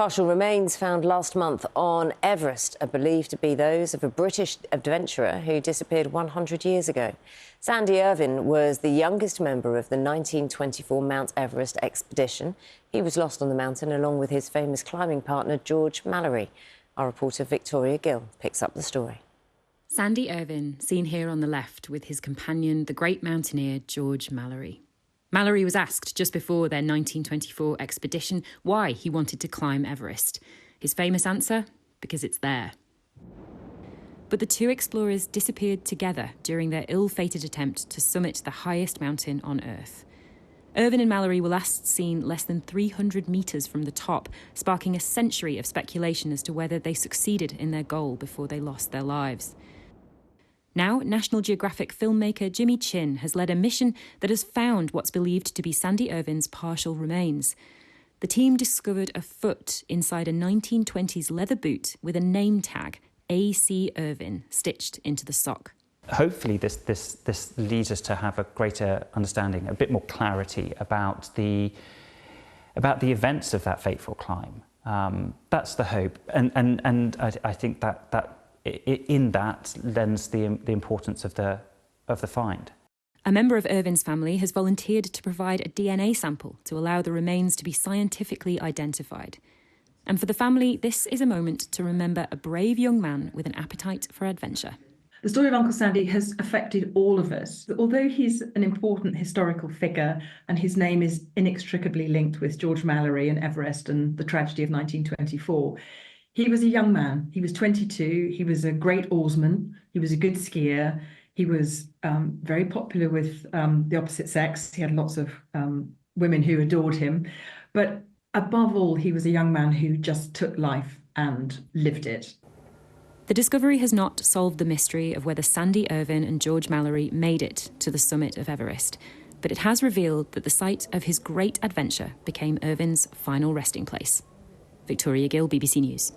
Partial remains found last month on Everest are believed to be those of a British adventurer who disappeared 100 years ago. Sandy Irvine was the youngest member of the 1924 Mount Everest expedition. He was lost on the mountain along with his famous climbing partner, George Mallory. Our reporter Victoria Gill picks up the story. Sandy Irvine, seen here on the left with his companion, the great mountaineer George Mallory. Mallory was asked just before their 1924 expedition why he wanted to climb Everest. His famous answer? Because it's there. But the two explorers disappeared together during their ill-fated attempt to summit the highest mountain on Earth. Irvine and Mallory were last seen less than 300 metres from the top, sparking a century of speculation as to whether they succeeded in their goal before they lost their lives. Now, National Geographic filmmaker Jimmy Chin has led a mission that has found what's believed to be Sandy Irvine's partial remains. The team discovered a foot inside a 1920s leather boot with a name tag, A.C. Irvine, stitched into the sock. Hopefully this leads us to have a greater understanding, a bit more clarity about the events of that fateful climb. That's the hope, and I think that in that lends the importance of the find. A member of Irvine's family has volunteered to provide a DNA sample to allow the remains to be scientifically identified. And for the family, this is a moment to remember a brave young man with an appetite for adventure. The story of Uncle Sandy has affected all of us. Although he's an important historical figure and his name is inextricably linked with George Mallory and Everest and the tragedy of 1924, he was a young man. He was 22. He was a great oarsman. He was a good skier. He was very popular with the opposite sex. He had lots of women who adored him. But above all, he was a young man who just took life and lived it. The discovery has not solved the mystery of whether Sandy Irvine and George Mallory made it to the summit of Everest, but it has revealed that the site of his great adventure became Irvine's final resting place. Victoria Gill, BBC News.